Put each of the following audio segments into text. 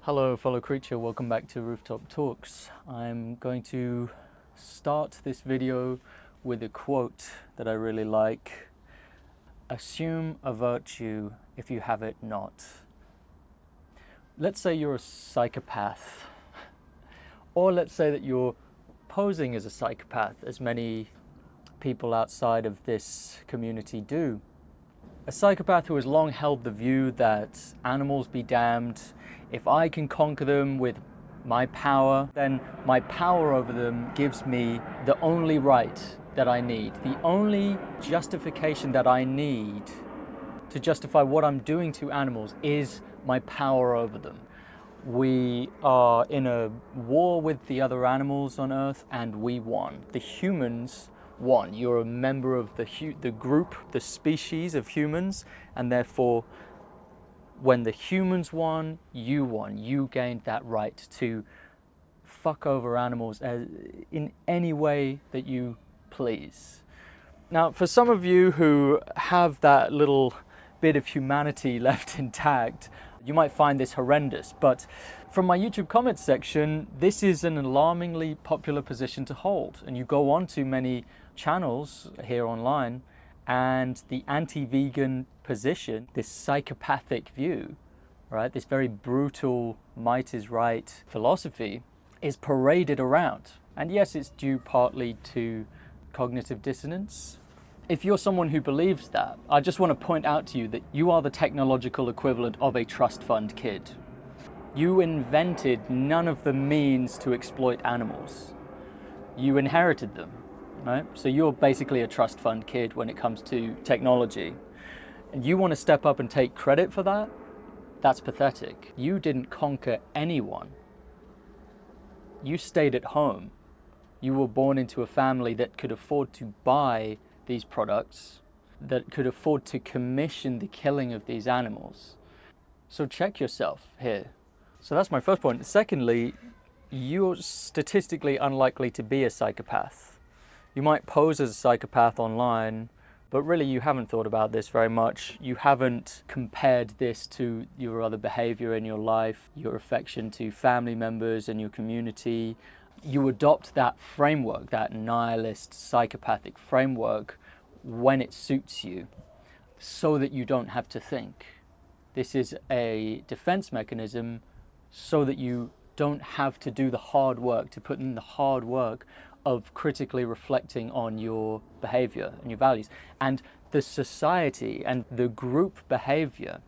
Hello fellow creature, welcome back to Rooftop Talks. I'm going to start this video with a quote that I really like. Assume a virtue if you have it not. Let's say you're a psychopath, or let's say that you're posing as a psychopath, as many people outside of this community do. A psychopath who has long held the view that animals be damned. If I can conquer them with my power, then my power over them gives me the only right that I need, the only justification that I need to justify what I'm doing to animals is my power over them. We are in a war with the other animals on Earth and we won. The humans won. You're a member of the group, the species of humans, and therefore when the humans won. You gained that right to fuck over animals in any way that you please. Now, for some of you who have that little bit of humanity left intact, you might find this horrendous, but from my YouTube comments section, this is an alarmingly popular position to hold. And you go on to many channels here online, and the anti-vegan position, this psychopathic view, right, this very brutal might is right philosophy is paraded around. And yes, it's due partly to cognitive dissonance. If you're someone who believes that, I just want to point out to you that you are the technological equivalent of a trust fund kid. You invented none of the means to exploit animals. You inherited them, right? So you're basically a trust fund kid when it comes to technology. And you want to step up and take credit for that? That's pathetic. You didn't conquer anyone. You stayed at home. You were born into a family that could afford to buy these products, that could afford to commission the killing of these animals. So check yourself here. So that's my first point. Secondly, you're statistically unlikely to be a psychopath. You might pose as a psychopath online, but really you haven't thought about this very much. You haven't compared this to your other behavior in your life, your affection to family members and your community. You adopt that framework, that nihilist psychopathic framework, when it suits you, so that you don't have to think. This is a defense mechanism so that you don't have to do the hard work, to put in the hard work of critically reflecting on your behavior and your values. And the society and the group behavior,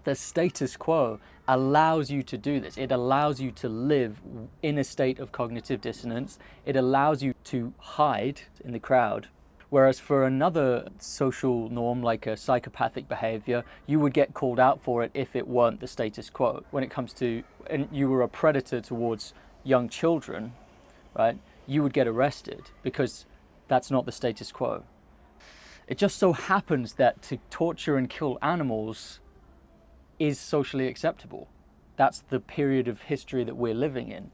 the status quo, allows you to do this. It allows you to live in a state of cognitive dissonance. It allows you to hide in the crowd. Whereas for another social norm, like a psychopathic behavior, you would get called out for it if it weren't the status quo. When it comes to, and you were a predator towards young children, right? You would get arrested because that's not the status quo. It just so happens that to torture and kill animals is socially acceptable. That's the period of history that we're living in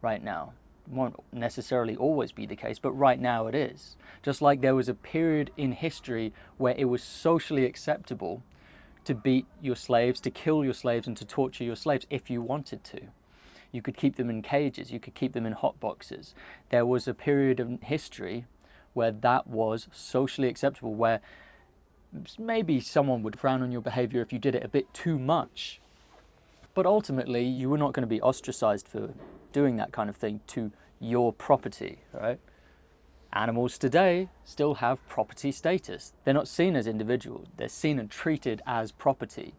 right now. It won't necessarily always be the case, but right now it is. Just like there was a period in history where it was socially acceptable to beat your slaves, to kill your slaves, and to torture your slaves if you wanted to. You could keep them in cages, you could keep them in hot boxes. There was a period of history where that was socially acceptable, where maybe someone would frown on your behavior if you did it a bit too much. But ultimately, you were not going to be ostracized for doing that kind of thing to your property, right? Animals today still have property status. They're not seen as individuals. They're seen and treated as property.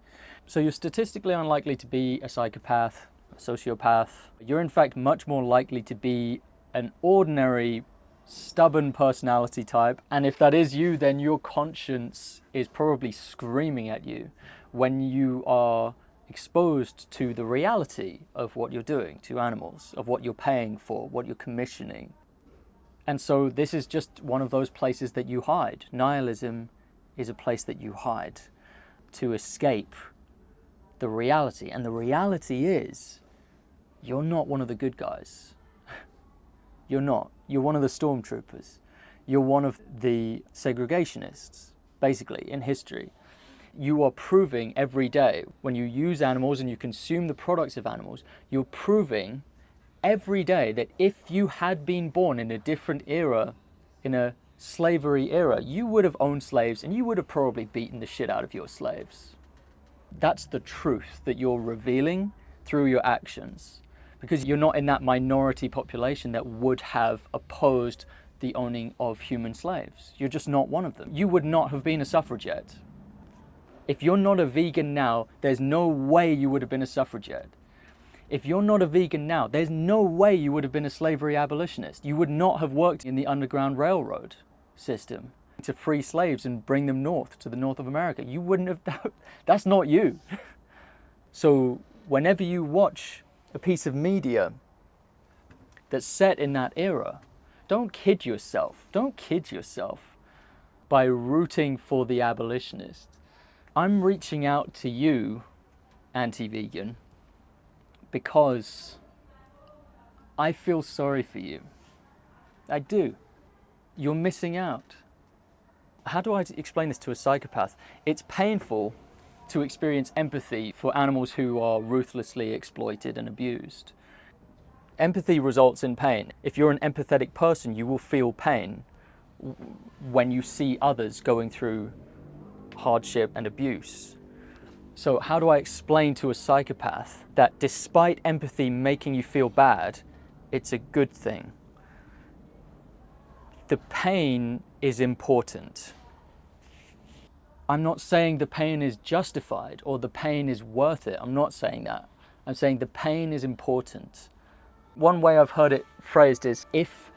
So you're statistically unlikely to be a psychopath, a sociopath. You're in fact much more likely to be an ordinary stubborn personality type, and if that is you, then your conscience is probably screaming at you when you are exposed to the reality of what you're doing to animals, of what you're paying for, what you're commissioning. And so this is just one of those places that you hide. Nihilism is a place that you hide to escape the reality, and the reality is you're not one of the good guys. You're not. You're one of the stormtroopers. You're one of the segregationists, basically, in history. You are proving every day, when you use animals and you consume the products of animals, you're proving every day that if you had been born in a different era, in a slavery era, you would have owned slaves and you would have probably beaten the shit out of your slaves. That's the truth that you're revealing through your actions, because you're not in that minority population that would have opposed the owning of human slaves. You're just not one of them. You would not have been a suffragette. If you're not a vegan now, there's no way you would have been a suffragette. If you're not a vegan now, there's no way you would have been a slavery abolitionist. You would not have worked in the Underground Railroad system to free slaves and bring them north, to the north of America. You wouldn't have, that's not you. So whenever you watch a piece of media that's set in that era, don't kid yourself. Don't kid yourself by rooting for the abolitionists. I'm reaching out to you, anti-vegan, because I feel sorry for you. I do. You're missing out. How do I explain this to a psychopath? It's painful to experience empathy for animals who are ruthlessly exploited and abused. Empathy results in pain. If you're an empathetic person, you will feel pain when you see others going through hardship and abuse. So how do I explain to a psychopath that despite empathy making you feel bad, it's a good thing? The pain is important. I'm not saying the pain is justified or the pain is worth it. I'm not saying that. I'm saying the pain is important. One way I've heard it phrased is, if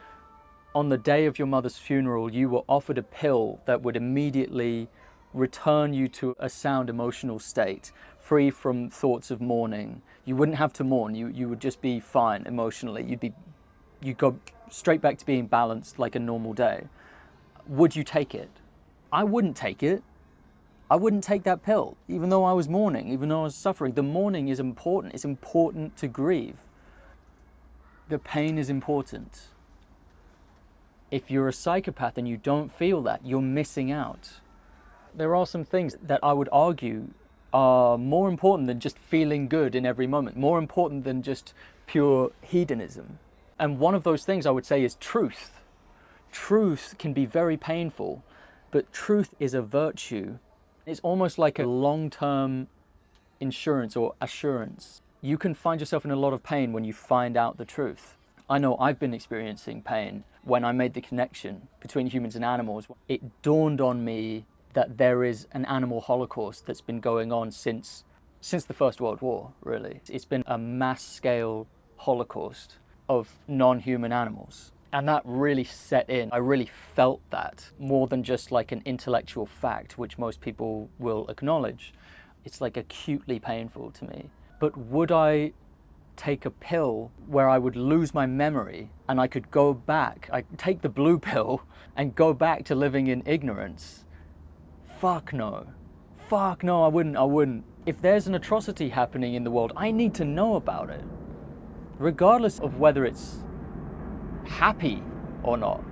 on the day of your mother's funeral you were offered a pill that would immediately return you to a sound emotional state, free from thoughts of mourning, you wouldn't have to mourn, you would just be fine emotionally, you'd go straight back to being balanced like a normal day. Would you take it? I wouldn't take it. I wouldn't take that pill, even though I was mourning, even though I was suffering. The mourning is important. It's important to grieve. The pain is important. If you're a psychopath and you don't feel that, you're missing out. There are some things that I would argue are more important than just feeling good in every moment, more important than just pure hedonism. And one of those things I would say is truth. Truth can be very painful, but truth is a virtue. It's almost like a long-term insurance or assurance. You can find yourself in a lot of pain when you find out the truth. I know I've been experiencing pain when I made the connection between humans and animals. It dawned on me that there is an animal holocaust that's been going on since the First World War, really. It's been a mass-scale holocaust of non-human animals. And that really set in. I really felt that, more than just like an intellectual fact, which most people will acknowledge. It's like acutely painful to me. But would I take a pill where I would lose my memory and I could go back, I take the blue pill and go back to living in ignorance? Fuck no. Fuck no, I wouldn't. If there's an atrocity happening in the world, I need to know about it. Regardless of whether it's happy or not.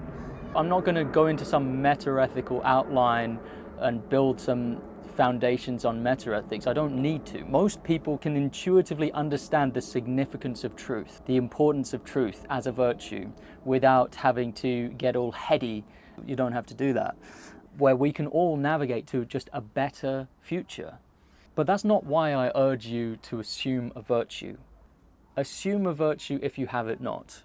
I'm not going to go into some meta-ethical outline and build some foundations on meta-ethics. I don't need to. Most people can intuitively understand the significance of truth, the importance of truth as a virtue, without having to get all heady. You don't have to do that. Where we can all navigate to just a better future. But that's not why I urge you to assume a virtue. Assume a virtue if you have it not.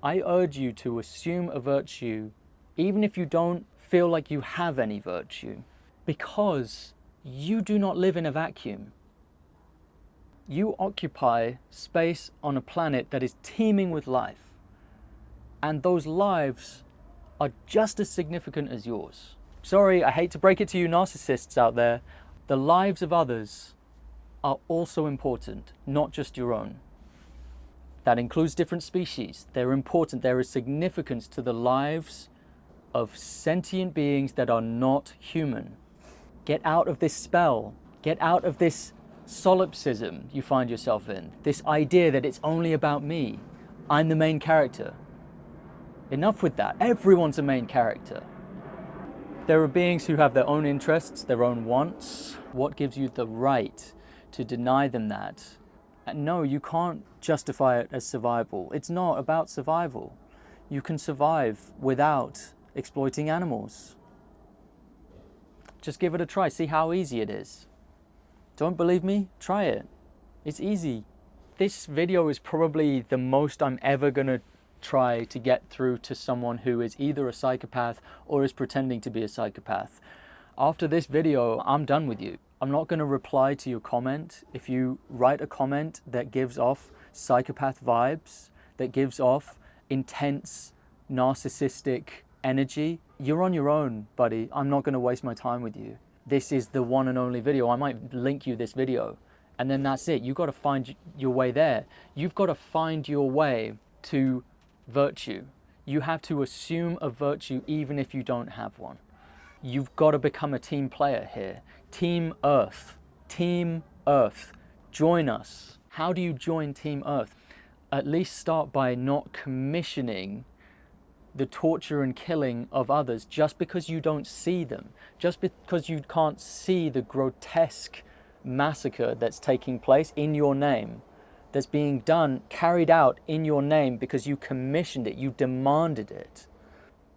I urge you to assume a virtue even if you don't feel like you have any virtue, because you do not live in a vacuum. You occupy space on a planet that is teeming with life, and those lives are just as significant as yours. Sorry, I hate to break it to you narcissists out there, the lives of others are also important, not just your own. That includes different species. They're important. There is significance to the lives of sentient beings that are not human. Get out of this spell. Get out of this solipsism you find yourself in. This idea that it's only about me. I'm the main character. Enough with that. Everyone's a main character. There are beings who have their own interests, their own wants. What gives you the right to deny them that? And no, you can't justify it as survival. It's not about survival. You can survive without exploiting animals. Just give it a try, see how easy it is. Don't believe me? Try it. It's easy. This video is probably the most I'm ever gonna try to get through to someone who is either a psychopath or is pretending to be a psychopath. After this video, I'm done with you. I'm not gonna reply to your comment. If you write a comment that gives off psychopath vibes, that gives off intense, narcissistic energy, you're on your own, buddy. I'm not gonna waste my time with you. This is the one and only video. I might link you this video, and then that's it. You've got to find your way there. You've got to find your way to virtue. You have to assume a virtue even if you don't have one. You've got to become a team player here. Team Earth. Team Earth. Join us. How do you join Team Earth? At least start by not commissioning the torture and killing of others just because you don't see them, just because you can't see the grotesque massacre that's taking place in your name, that's being done, carried out in your name because you commissioned it, you demanded it.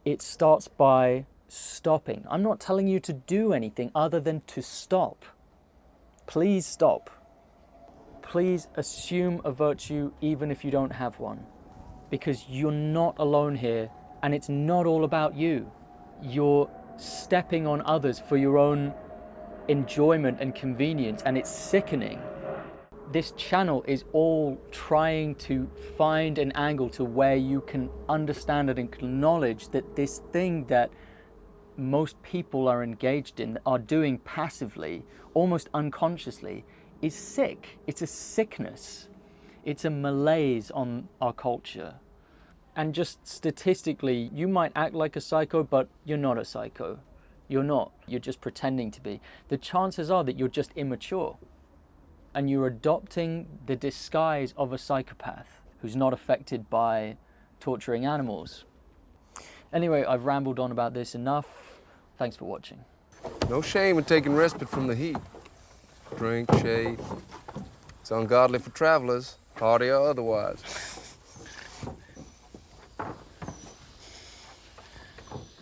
It starts by stopping. I'm not telling you to do anything other than to stop. Please stop. Please assume a virtue even if you don't have one, because you're not alone here. And it's not all about you. You're stepping on others for your own enjoyment and convenience, and it's sickening. This channel is all trying to find an angle to where you can understand and acknowledge that this thing that most people are engaged in, are doing passively, almost unconsciously, is sick. It's a sickness. It's a malaise on our culture. And just statistically, you might act like a psycho, but you're not a psycho. You're not. You're just pretending to be. The chances are that you're just immature and you're adopting the disguise of a psychopath who's not affected by torturing animals. Anyway, I've rambled on about this enough. Thanks for watching. No shame in taking respite from the heat. Drink, shade. It's ungodly for travelers, hardy or otherwise.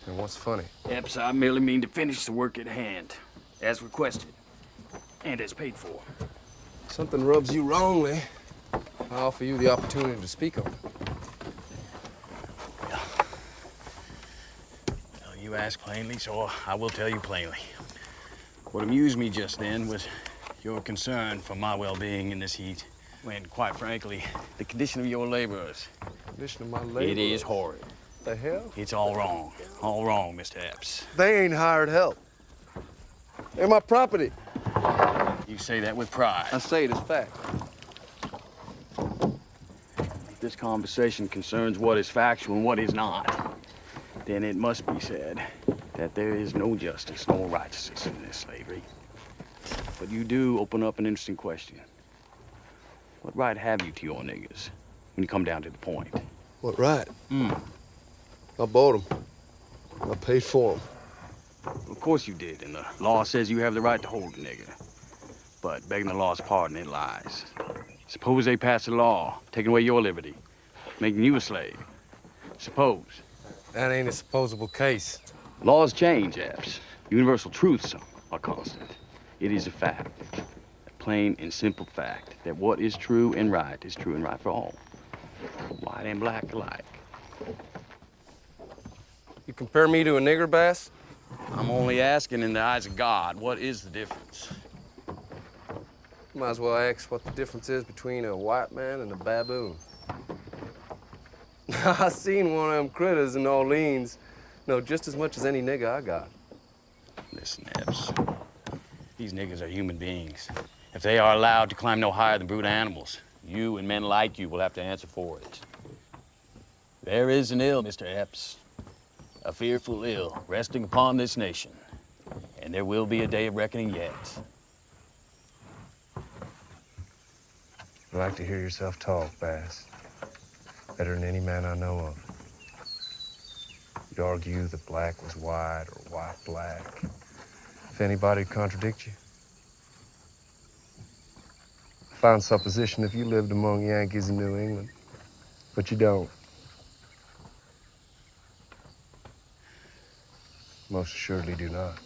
And what's funny? Epps, I merely mean to finish the work at hand, as requested, and as paid for. Something rubs you wrongly. I offer you the opportunity to speak on it. Well, you asked plainly, so I will tell you plainly. What amused me just then was your concern for my well-being in this heat, when, quite frankly, the condition of your laborers. Condition of my labor. It is horrid. The hell? It's all wrong, Mr. Epps. They ain't hired help. They're my property. You say that with pride. I say it as fact. If this conversation concerns what is factual and what is not, then it must be said that there is no justice nor righteousness in this slavery. But you do open up an interesting question. What right have you to your niggas when you come down to the point? What right? I bought them. I paid for them. Of course you did, and the law says you have the right to hold a nigger. But begging the law's pardon, it lies. Suppose they pass a law, taking away your liberty, making you a slave. Suppose. That ain't a supposable case. Laws change, Epps. Universal truths are constant. It is a fact, a plain and simple fact, that what is true and right for all. White and black alike. You compare me to a nigger bass? I'm only asking in the eyes of God, what is the difference? Might as well ask what the difference is between a white man and a baboon. I seen one of them critters in Orleans know just as much as any nigger I got. Listen, Epps, these niggers are human beings. If they are allowed to climb no higher than brute animals, you and men like you will have to answer for it. There is an ill, Mr. Epps, a fearful ill resting upon this nation, and there will be a day of reckoning yet. I like to hear yourself talk, Bass. Better than any man I know of. You'd argue that black was white or white black. If anybody'd contradict you. Fine supposition if you lived among Yankees in New England, but you don't. Most assuredly do not.